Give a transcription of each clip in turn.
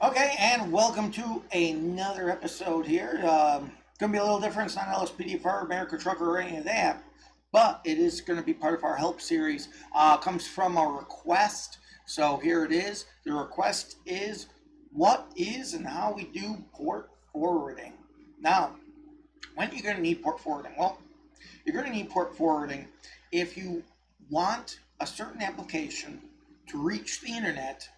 Okay, and welcome to another episode here. Going to be a little different. It's not LSPD, Fire, America, Trucker, or any of that, but it is going to be part of our help series. Comes from a request. So here it is. The request is what is and how we do port forwarding. Now, when are you going to need port forwarding? Well, you're going to need port forwarding if you want a certain application to reach the internet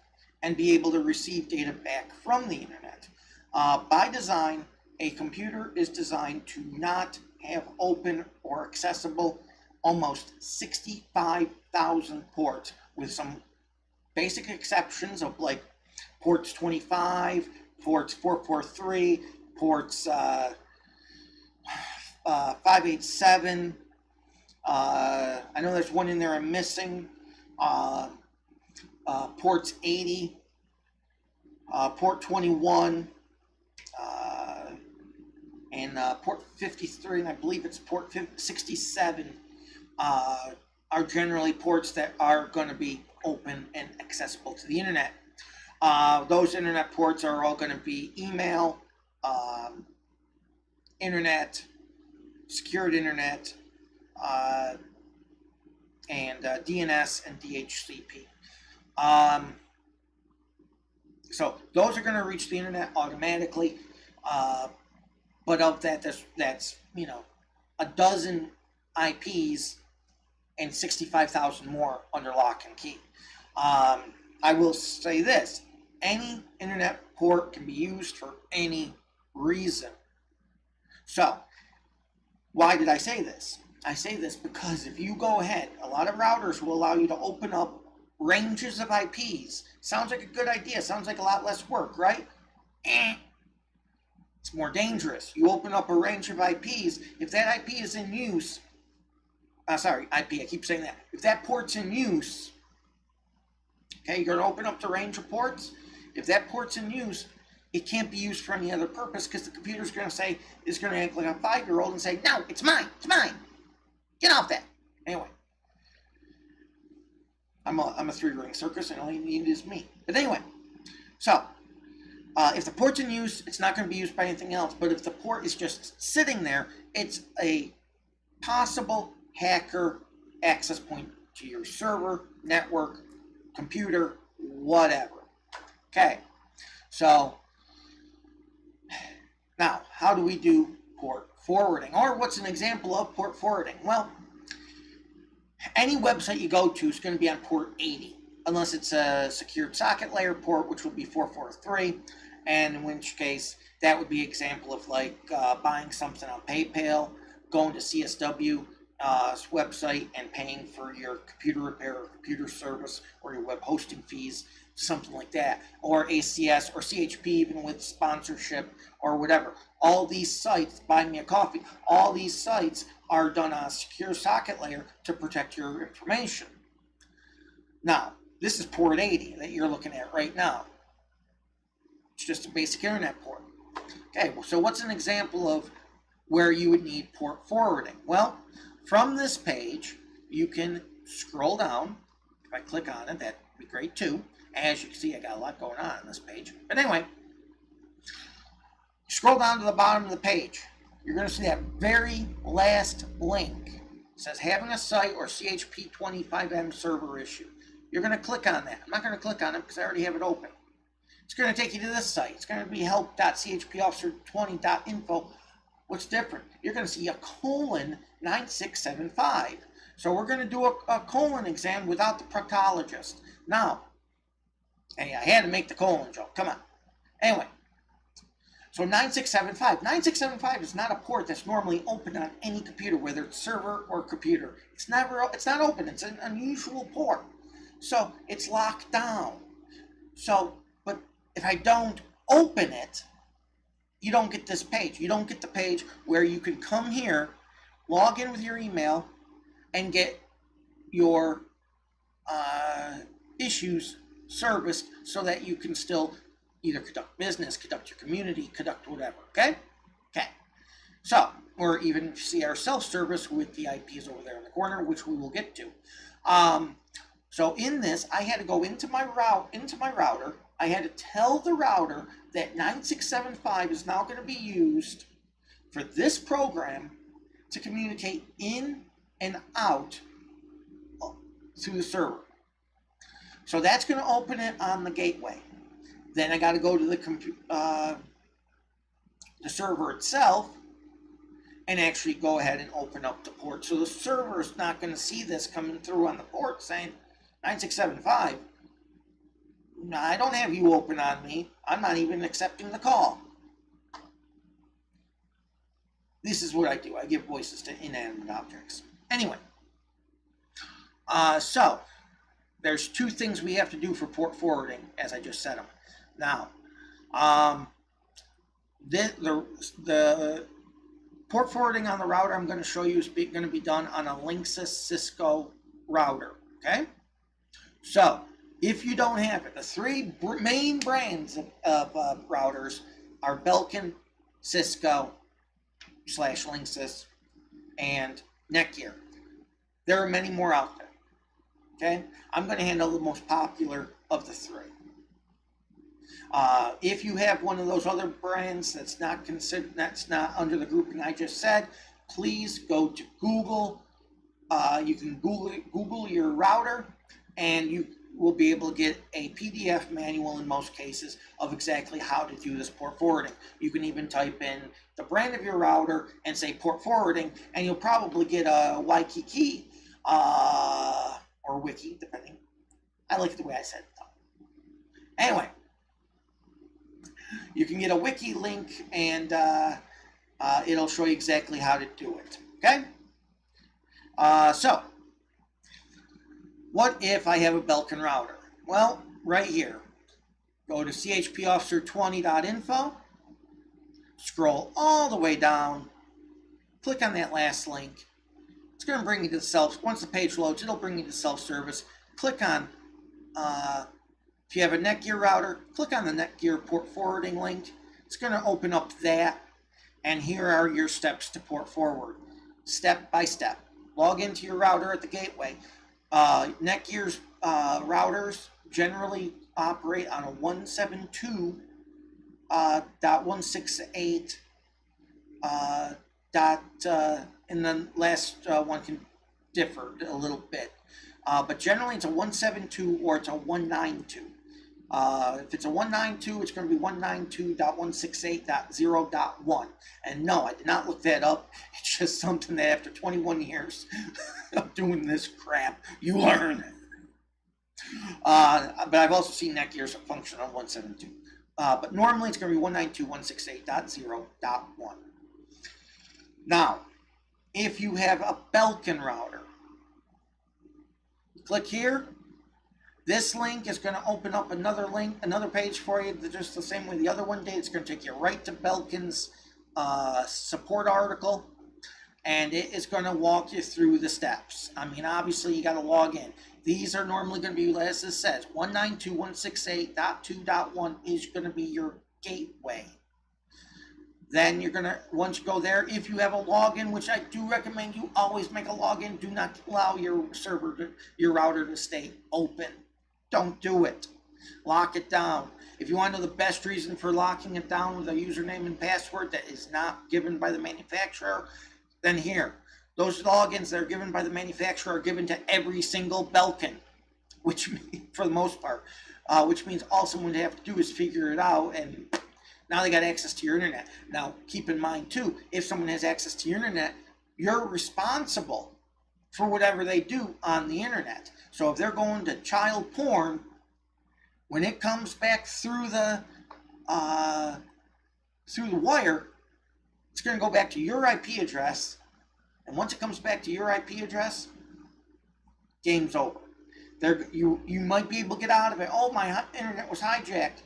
and be able to receive data back from the internet. By design, a computer is designed to not have open or accessible almost 65,000 ports, with some basic exceptions of like ports 25, ports 443, ports 587. I know there's one in there I'm missing. Ports 80, port 21, and port 53, and I believe it's port 67, are generally ports that are going to be open and accessible to the internet. Those internet ports are all going to be email, internet, secured internet, and DNS and DHCP. So those are going to reach the internet automatically, but of that, that's a dozen IPs and 65,000 more under lock and key. I will say this: any internet port can be used for any reason. So why did I say this? I say this because if you go ahead, a lot of routers will allow you to open up ranges of IPs. Sounds like a good idea. Sounds like a lot less work, right? It's more dangerous. You open up a range of IPs. If that IP is in use, IP, I keep saying that. If that port's in use, okay, you're going to open up the range of ports. If that port's in use, it can't be used for any other purpose because the computer's going to say, is going to act like a 5-year-old and say, no, it's mine, it's mine. Get off that. Anyway. I'm a three-ring circus, and all you need is me. But anyway, so if the port's in use, it's not going to be used by anything else. But if the port is just sitting there, it's a possible hacker access point to your server, network, computer, whatever. Okay, so now how do we do port forwarding? Or what's an example of port forwarding? Well, any website you go to is going to be on port 80, unless it's a secured socket layer port, which would be 443, and in which case that would be an example of like buying something on PayPal, going to CSW website and paying for your computer repair or computer service or your web hosting fees, something like that, or ACS or CHP, even with sponsorship or whatever. All these sites, buy me a coffee, all these sites are done on a secure socket layer to protect your information. Now, this is port 80 that you're looking at right now. It's just a basic internet port. Okay, well, so what's an example of where you would need port forwarding? Well, from this page, you can scroll down. If I click on it, that'd be great too. As you can see, I got a lot going on this page. But anyway, scroll down to the bottom of the page. You're going to see that very last link. It says having a site or CHP25M server issue. You're going to click on that. I'm not going to click on it because I already have it open. It's going to take you to this site. It's going to be help.chpofficer20.info. What's different? You're going to see a :9675. So we're going to do a colon exam without the proctologist. Now, hey, I had to make the colon joke. Come on. Anyway. So 9675. 9675 is not a port that's normally open on any computer, whether it's server or computer. It's not open. It's an unusual port. So it's locked down. So, but if I don't open it, you don't get this page. You don't get the page where you can come here, log in with your email, and get your issues serviced so that you can still either conduct business, conduct your community, conduct whatever, okay? Okay. So, or even see our self-service with the IPs over there in the corner, which we will get to. So in this, I had to go into my router, I had to tell the router that 9675 is now going to be used for this program to communicate in and out through the server. So that's going to open it on the gateway. Then I got to go to the server itself and actually go ahead and open up the port. So the server is not going to see this coming through on the port saying 9675. No, I don't have you open on me. I'm not even accepting the call. This is what I do. I give voices to inanimate objects. Anyway, so there's two things we have to do for port forwarding, as I just said them. Now, the port forwarding on the router I'm going to show you is going to be done on a Linksys Cisco router. Okay, so if you don't have it, the three main brands of routers are Belkin, Cisco / Linksys, and Netgear. There are many more out there. Okay, I'm going to handle the most popular of the three. If you have one of those other brands that's not under the grouping I just said, please go to Google. You can Google your router, and you will be able to get a PDF manual in most cases of exactly how to do this port forwarding. You can even type in the brand of your router and say port forwarding, and you'll probably get a Waikiki or Wiki, depending. I like the way I said it though. Anyway, you can get a Wiki link, and it'll show you exactly how to do it. Okay? So, what if I have a Belkin router? Well, right here. Go to CHPOfficer20.info, scroll all the way down, click on that last link. It's going to bring you to once the page loads, it'll bring you to self-service. Click on, if you have a Netgear router, click on the Netgear port forwarding link. It's going to open up that, and here are your steps to port forward, step by step. Log into your router at the gateway. Netgear's routers generally operate on a 172.168 and then last one can differ a little bit. But generally it's a 172 or it's a 192. If it's a 192, it's going to be 192.168.0.1. And no, I did not look that up. It's just something that after 21 years of doing this crap, you learn. But I've also seen Netgear's function on 172. But normally it's going to be 192.168.0.1. Now, if you have a Belkin router, click here. This link is going to open up another link, another page for you, just the same way the other one did. It's going to take you right to Belkin's support article, and it is going to walk you through the steps. I mean, obviously, you got to log in. These are normally going to be, as it says, 192.168.2.1 is going to be your gateway. Then you're going to, once you go there, if you have a login, which I do recommend you always make a login, do not allow your server, your router to stay open. Don't do it. Lock it down. If you want to know the best reason for locking it down with a username and password that is not given by the manufacturer, then here. Those logins that are given by the manufacturer are given to every single Belkin, which, for the most part, which means all someone would have to do is figure it out, and now they got access to your internet. Now, keep in mind, too, if someone has access to your internet, you're responsible for whatever they do on the internet. So if they're going to child porn, when it comes back through the wire, it's going to go back to your IP address. And once it comes back to your IP address, game's over. You might be able to get out of it. Oh, my internet was hijacked.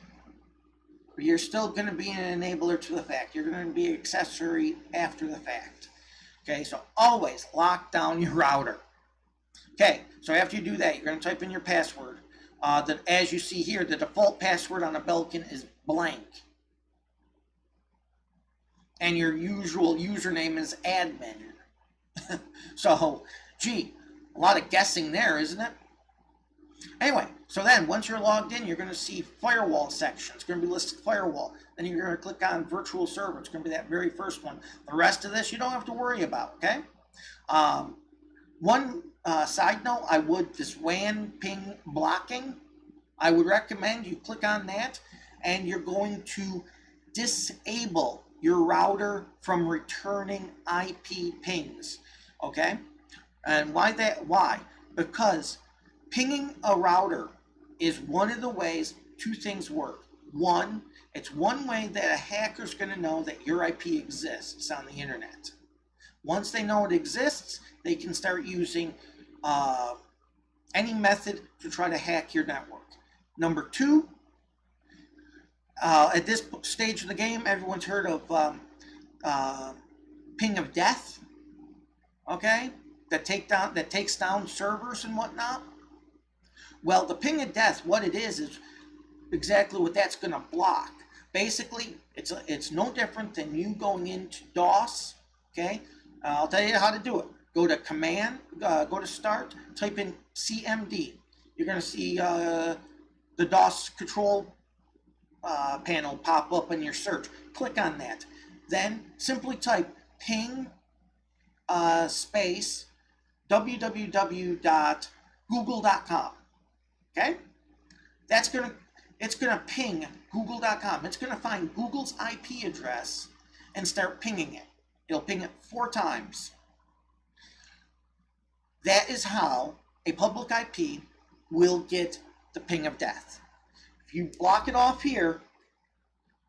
But you're still going to be an enabler to the fact. You're going to be an accessory after the fact. Okay, so always lock down your router. Okay, so after you do that, you're going to type in your password. As you see here, the default password on a Belkin is blank. And your usual username is admin. So, gee, a lot of guessing there, isn't it? Anyway, so then once you're logged in, you're going to see firewall section. It's going to be listed firewall. Then you're going to click on virtual server. It's going to be that very first one. The rest of this you don't have to worry about, okay? One side note, this WAN ping blocking, I would recommend you click on that, and you're going to disable your router from returning IP pings, okay? And why that? Why? Because pinging a router is one of the ways two things work. One, it's one way that a hacker's going to know that your IP exists on the internet. Once they know it exists, they can start using any method to try to hack your network. Number two, at this stage of the game, everyone's heard of ping of death, okay? That takes down servers and whatnot. Well, the ping of death, what it is exactly what that's going to block. Basically, it's no different than you going into DOS, okay? I'll tell you how to do it. Go to command, go to start, type in CMD. You're going to see the DOS control panel pop up in your search. Click on that. Then simply type ping space www.google.com. Okay? It's gonna ping google.com. It's gonna find Google's IP address and start pinging it. It'll ping it 4 times. That is how a public IP will get the ping of death. If you block it off here,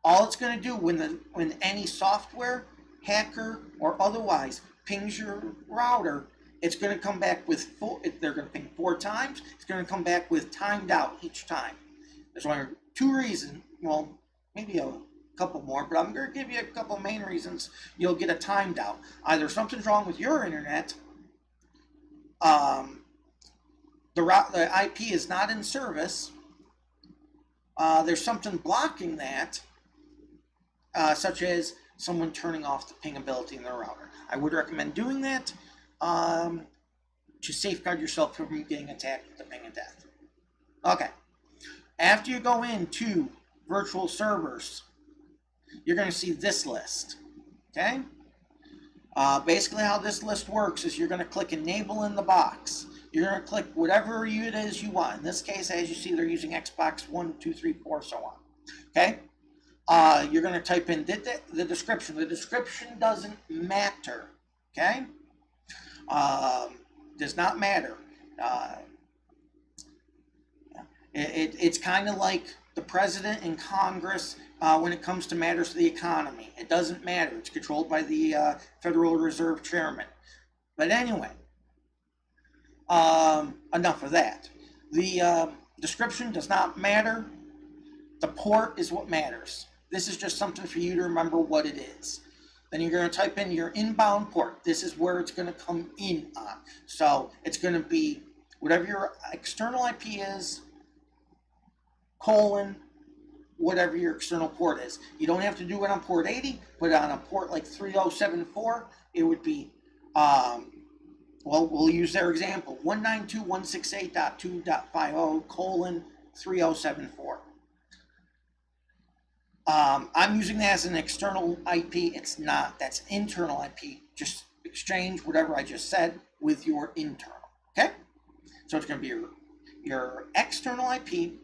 all it's going to do when any software, hacker, or otherwise pings your router, it's going to come back with they're going to ping 4 times. It's going to come back with timed out each time. There's only 2 reasons. Well, maybe a couple more, but I'm going to give you a couple main reasons you'll get a timed out. Either something's wrong with your internet, the IP is not in service, there's something blocking that, such as someone turning off the ping ability in their router. I would recommend doing that to safeguard yourself from getting attacked with the ping of death. Okay. After you go into virtual servers, you're going to see this list. Okay? Basically how this list works is you're going to click enable in the box. You're going to click whatever it is you want. In this case, as you see, they're using Xbox 1, 2, 3, 4, so on. Okay? You're going to type in the description. The description doesn't matter. Okay? Does not matter. It's kind of like the president and Congress when it comes to matters of the economy. It doesn't matter. It's controlled by the Federal Reserve Chairman. But anyway, enough of that. The description does not matter. The port is what matters. This is just something for you to remember what it is. Then you're going to type in your inbound port. This is where it's going to come in on. So it's going to be whatever your external IP is, colon, whatever your external port is. You don't have to do it on port 80, but on a port like 3074, it would be, well, we'll use their example, 192.168.2.50 colon 3074. I'm using that as an external IP. It's not. That's internal IP. Just exchange whatever I just said with your internal. Okay? So it's going to be your external IP,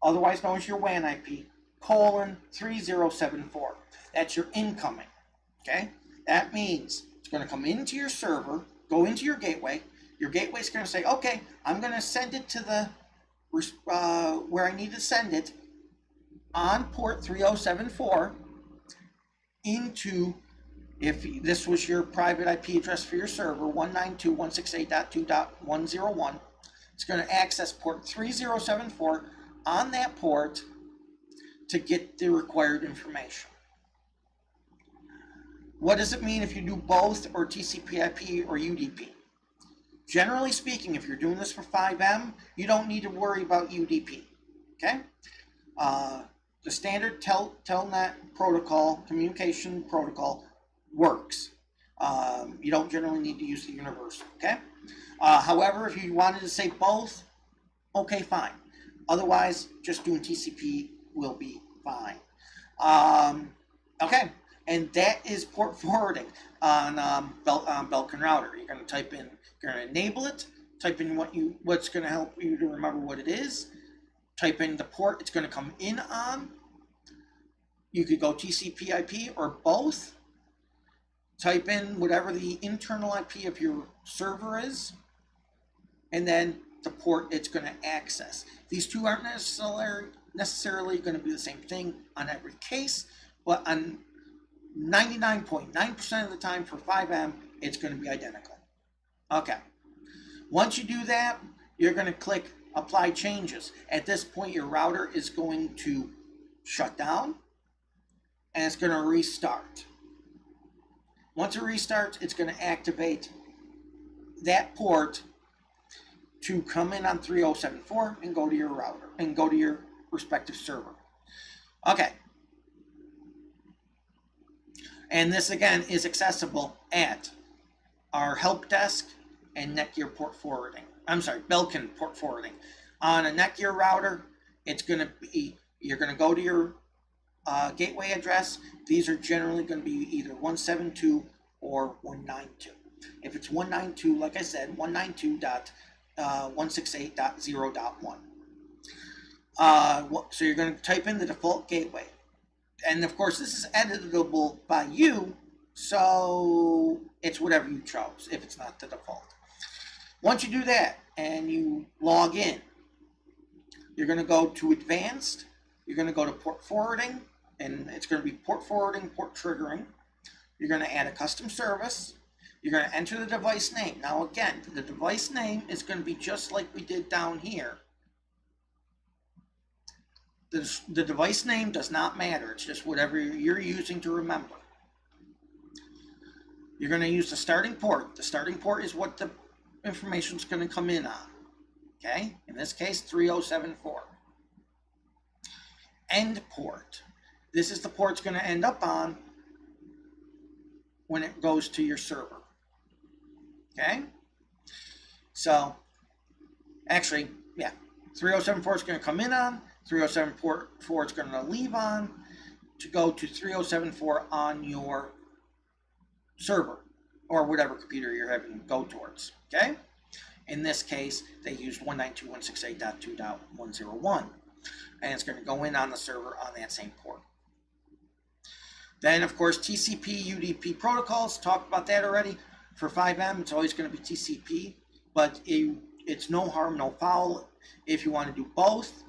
otherwise known as your WAN IP, colon 3074. That's your incoming. Okay? That means it's going to come into your server, go into your gateway. Your gateway is going to say, okay, I'm going to send it to the where I need to send it on port 3074 into, if this was your private IP address for your server, 192.168.2.101, it's going to access port 3074 on that port to get the required information. What does it mean if you do both, or TCP/IP or UDP? Generally speaking, if you're doing this for 5M, you don't need to worry about UDP. Okay? The standard telnet protocol, communication protocol, works. You don't generally need to use the universal. Okay? However, if you wanted to say both, okay, fine. Otherwise, just doing TCP will be fine. Okay, and that is port forwarding on Belkin router. You're going to type in, you're going to enable it, type in what's going to help you to remember what it is, type in the port it's going to come in on. You could go TCP IP or both. Type in whatever the internal IP of your server is, and then the port it's going to access. These two aren't necessarily going to be the same thing on every case, but on 99.9% of the time for FiveM, it's going to be identical. Okay. Once you do that, you're going to click Apply Changes. At this point, your router is going to shut down, and it's going to restart. Once it restarts, it's going to activate that port to come in on 3074 and go to your router and go to your respective server. Okay. And this again is accessible at our help desk and Netgear port forwarding. I'm sorry, Belkin port forwarding. On a Netgear router, it's going to be, you're going to go to your gateway address. These are generally going to be either 172 or 192. If it's 192, like I said, 192.168.0.1. So you're going to type in the default gateway. And of course, this is editable by you, so it's whatever you chose if it's not the default. Once you do that and you log in, you're going to go to Advanced. You're going to go to Port Forwarding, and it's going to be Port Forwarding, Port Triggering. You're going to add a custom service. You're going to enter the device name. Now again, the device name is going to be just like we did down here. The device name does not matter. It's just whatever you're using to remember. You're going to use the starting port. The starting port is what the information is going to come in on. Okay? In this case, 3074. End port. This is the port it's going to end up on when it goes to your server. Okay? So, actually, yeah, 3074 is going to come in on, 3074 is going to leave on to go to 3074 on your server or whatever computer you're having to go towards. Okay? In this case, they used 192.168.2.101, and it's going to go in on the server on that same port. Then, of course, TCP, UDP protocols, talked about that already. For FiveM, it's always going to be TCP, but it's no harm, no foul if you want to do both.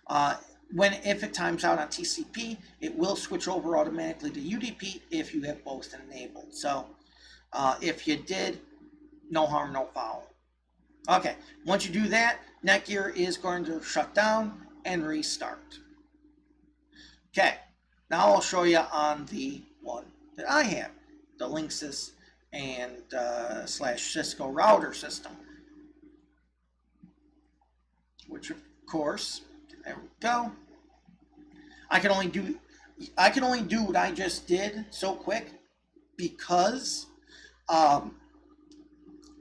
If it times out on TCP, it will switch over automatically to UDP if you have both enabled. So if you did, no harm, no foul. Okay, once you do that, Netgear is going to shut down and restart. Okay, now I'll show you on the one that I have, the Linksys and /Cisco router system, which of course, there we go. I can only do what I just did so quick because I'm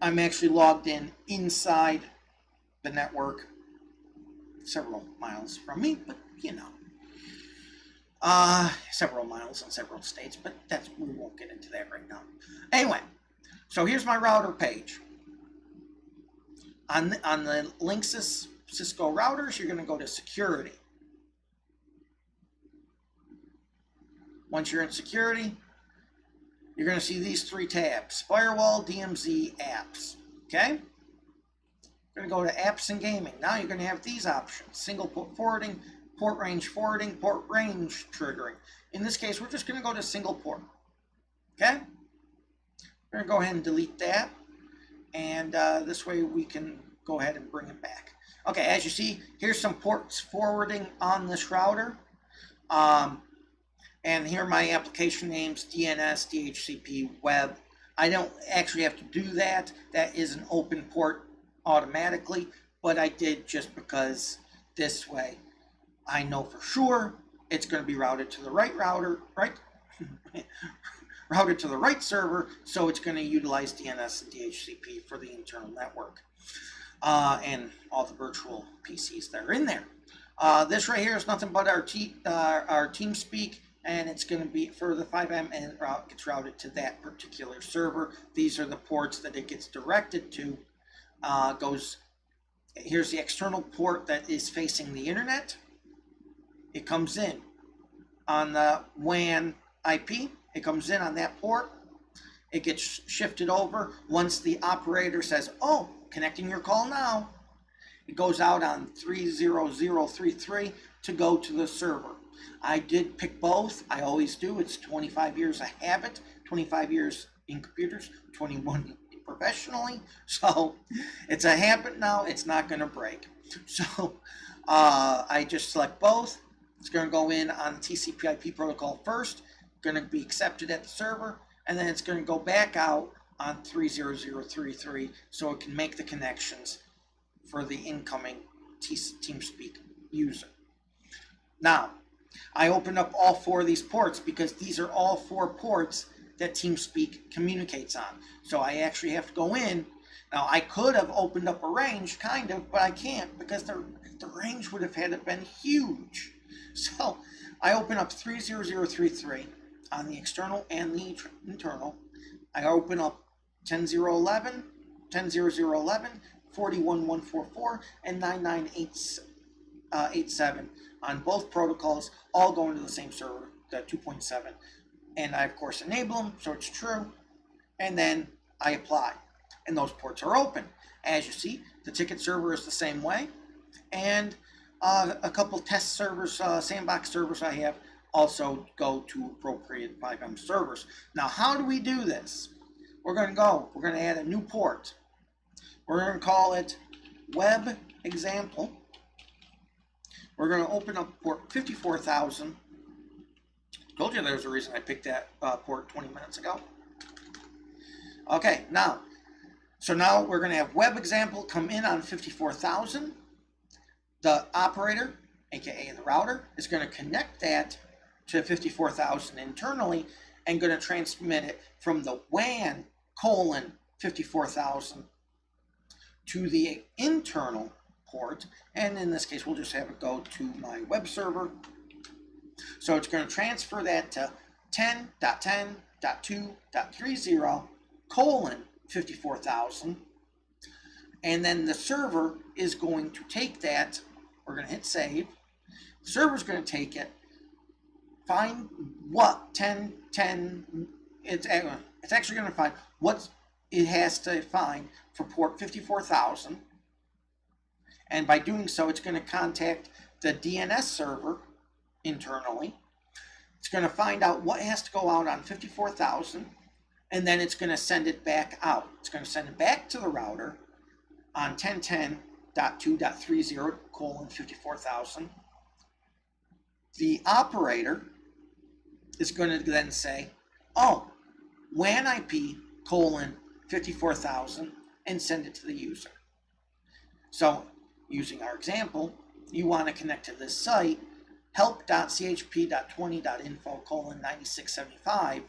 actually logged in inside the network, several miles from me, but you know, several miles in several states, but we won't get into that right now. Anyway, so here's my router page. On the Linksys Cisco routers, you're going to go to Security. Once you're in Security, you're going to see these three tabs: Firewall, DMZ, Apps. Okay? You're going to go to Apps and Gaming. Now you're going to have these options: Single Port Forwarding, Port Range Forwarding, Port Range Triggering. In this case, we're just going to go to Single Port. Okay? We're going to go ahead and delete that. And this way we can go ahead and bring it back. Okay, as you see, here's some ports forwarding on this router. And here are my application names: DNS, DHCP, Web. I don't actually have to do that. That is an open port automatically, but I did just because this way I know for sure it's going to be routed to the right router, routed to the right server, so it's going to utilize DNS and DHCP for the internal network and all the virtual PCs that are in there. This right here is nothing but our TeamSpeak, and it's going to be for the 5M, and it gets routed to that particular server. These are the ports that it gets directed to. Here's the external port that is facing the internet. It comes in on the WAN IP. It comes in on that port. It gets shifted over. Once the operator says, oh, connecting your call now, it goes out on 30033 to go to the server. I did pick both. I always do. It's 25 years of habit, 25 years in computers, 21 professionally. So it's a habit now. It's not going to break. So I just select both. It's going to go in on TCP/IP protocol first, going to be accepted at the server, and then it's going to go back out on 30033 so it can make the connections for the incoming TeamSpeak user. Now, I opened up all 4 of these ports because these are all 4 ports that TeamSpeak communicates on. So I actually have to go in. Now, I could have opened up a range, kind of, but I can't because the range would have had to been huge. So I open up 30033 on the external and the internal. I open up 10.0.11, 10.0.0.11, 41.144, and 99.87 on both protocols, all going to the same server, the 2.7. And I, of course, enable them, so it's true. And then I apply. And those ports are open. As you see, the ticket server is the same way. And a couple test servers, sandbox servers I have, also go to appropriate 5M servers. Now, how do we do this? We're going to add a new port. We're going to call it Web Example. We're going to open up port 54,000. Told you there's a reason I picked that port 20 minutes ago. Okay, now we're going to have Web Example come in on 54,000. The operator, aka the router, is going to connect that to 54,000 internally and going to transmit it from the WAN colon 54,000 to the internal port. And in this case, we'll just have it go to my web server. So it's going to transfer that to 10.10.2.30 colon 54,000. And then the server is going to take that. We're going to hit save. The server's going to take it, find what 10.10, it's actually going to find what it has to find for port 54,000. And by doing so, it's going to contact the DNS server internally. It's going to find out what has to go out on 54,000, and then it's going to send it back out. It's going to send it back to the router on 10.10.2.30 colon 54,000. The operator is going to then say, oh, WAN IP colon 54,000, and send it to the user. So using our example, you want to connect to this site, help.chp.20.info colon 9675.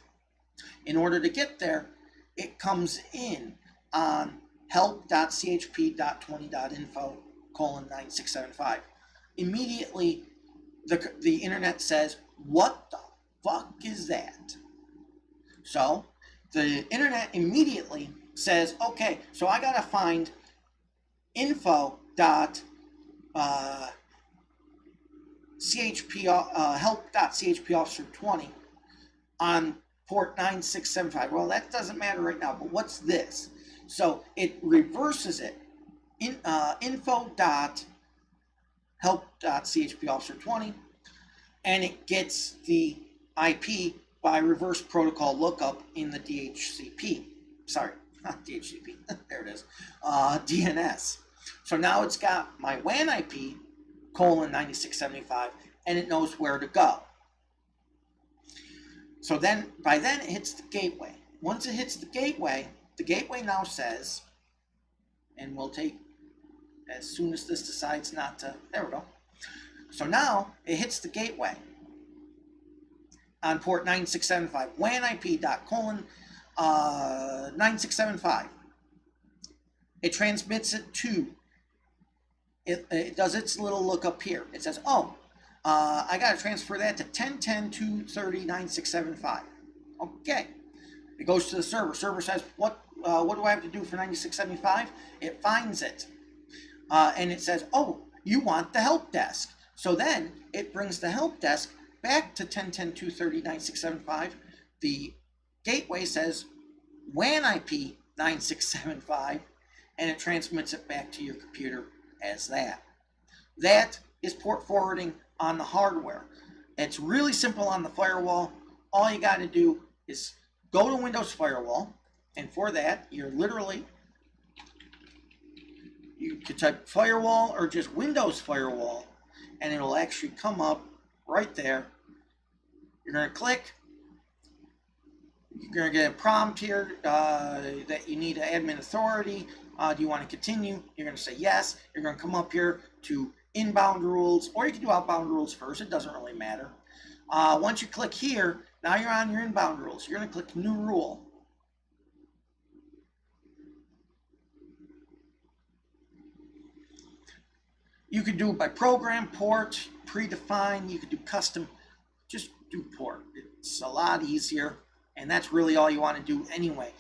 In order to get there, it comes in on help.chp.20.info colon 9675. Immediately, the internet says, what the fuck is that? So the internet immediately says, okay, so I gotta find help.chpofficer20 on port 9675. Well, that doesn't matter right now, but what's this? So it reverses it. Info.help.chpofficer20, and it gets the IP by reverse protocol lookup in the DHCP. Sorry, not DHCP. There it is. DNS. So now it's got my WAN IP colon 9675, and it knows where to go. So then, by then, it hits the gateway. Once it hits the gateway now says, and we'll take, as soon as this decides not to, there we go. So now, it hits the gateway. on port 9675, WAN IP dot colon 9675. It transmits it to, it does its little lookup here. It says, oh, I got to transfer that to 10.10.230.9675. Okay. It goes to the server. Server says, what do I have to do for 9675? It finds it. And it says, oh, you want the help desk. So then it brings the help desk back to 10.10.230.9675. The gateway says WAN IP 9675, and it transmits it back to your computer as that. That is port forwarding on the hardware. It's really simple on the firewall. All you got to do is go to Windows Firewall, and for that, you can type firewall or just Windows Firewall, and it'll actually come up right there. You're going to click. You're going to get a prompt here that you need an admin authority. Do you want to continue? You're going to say yes. You're going to come up here to inbound rules, or you can do outbound rules first. It doesn't really matter. Once you click here, now you're on your inbound rules. You're going to click new rule. You could do it by program, port, predefined. You could do custom. Just do port. It's a lot easier, and that's really all you want to do anyway.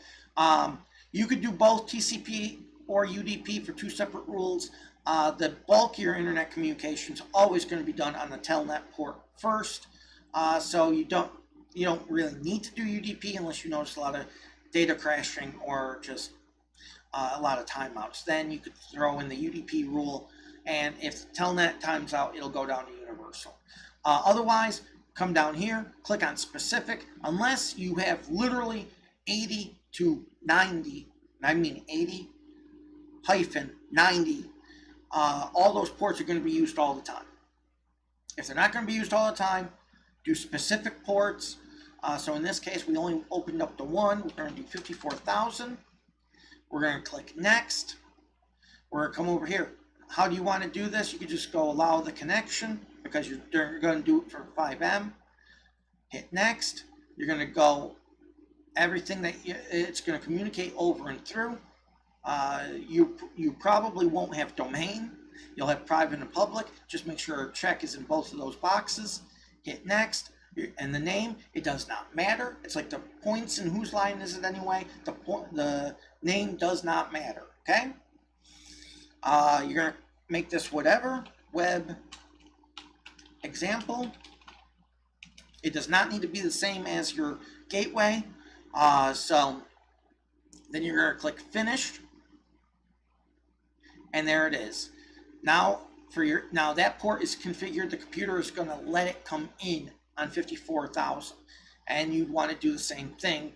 You could do both TCP or UDP for two separate rules. The bulk of your internet communication is always going to be done on the telnet port first, so you don't really need to do UDP unless you notice a lot of data crashing or just a lot of timeouts. Then you could throw in the UDP rule, and if telnet times out, it'll go down to universal. Otherwise, come down here, click on specific, unless you have literally 80 to 90, I mean 80-90, all those ports are going to be used all the time. If they're not going to be used all the time, do specific ports. So in this case, we only opened up the one. We're going to do 54,000. We're going to click next. We're going to come over here. How do you want to do this? You could just go allow the connection because you're going to do it for 5M. Hit next. You're going to go everything that it's going to communicate over and through. You probably won't have domain. You'll have private and public. Just make sure a check is in both of those boxes. Hit next. And the name, it does not matter. It's like the points and whose line is it anyway. The name does not matter. Okay. You're going to make this whatever. Web example. It does not need to be the same as your gateway. So then you're going to click finish, and there it is. Now that port is configured. The computer is going to let it come in on 54,000, and you want to do the same thing.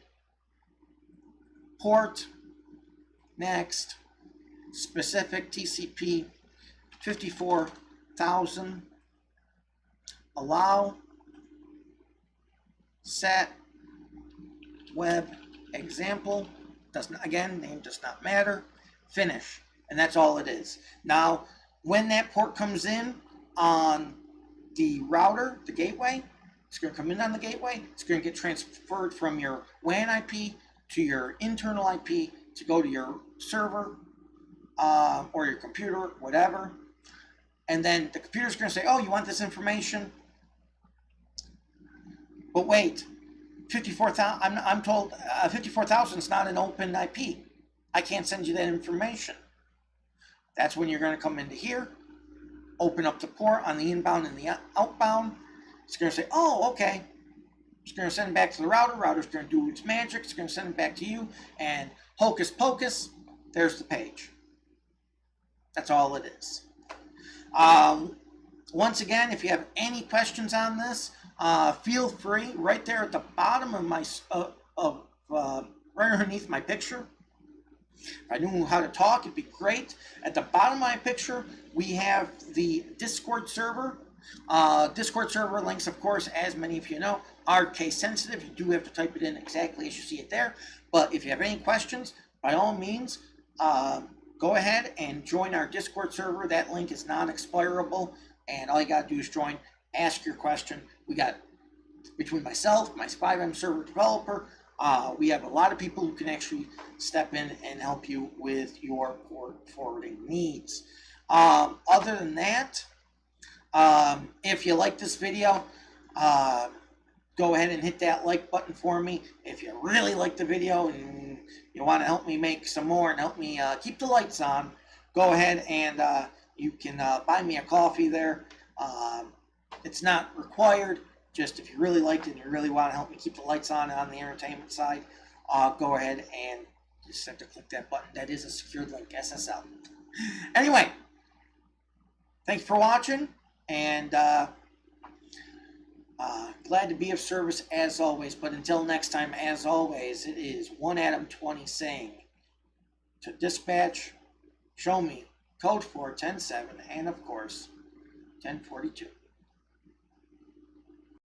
Port next, specific TCP 54,000, allow, set, web example, name does not matter, finish, and that's all it is. Now, when that port comes in on the router, the gateway, it's going to come in on the gateway, it's going to get transferred from your WAN IP to your internal IP to go to your server or your computer, whatever. And then the computer's going to say, oh, you want this information? But wait, 54,000, I'm told 54,000 is not an open IP. I can't send you that information. That's when you're going to come into here, open up the port on the inbound and the outbound. It's going to say, oh, okay. It's going to send it back to the router. Router's going to do its magic. It's going to send it back to you. And hocus pocus, there's the page. That's all it is. Once again, if you have any questions on this, feel free. Right there at the bottom of my right underneath my picture. If I knew how to talk, it'd be great. At the bottom of my picture, we have the Discord server. Discord server links, of course, as many of you know, are case sensitive. You do have to type it in exactly as you see it there. But if you have any questions, by all means, go ahead and join our Discord server. That link is non-expirable, and all you got to do is join, ask your question. We between myself, my SpyVM server developer, we have a lot of people who can actually step in and help you with your port forwarding needs. Other than that, if you like this video, go ahead and hit that like button for me. If you really like the video and you want to help me make some more and help me keep the lights on, go ahead and you can buy me a coffee there. It's not required. Just if you really liked it and you really want to help me keep the lights on the entertainment side, go ahead and just have to click that button. That is a secured link, SSL. Anyway, thanks for watching, and glad to be of service as always. But until next time, as always, it is 1Adam20 saying to dispatch, show me code 4107, and of course 1042.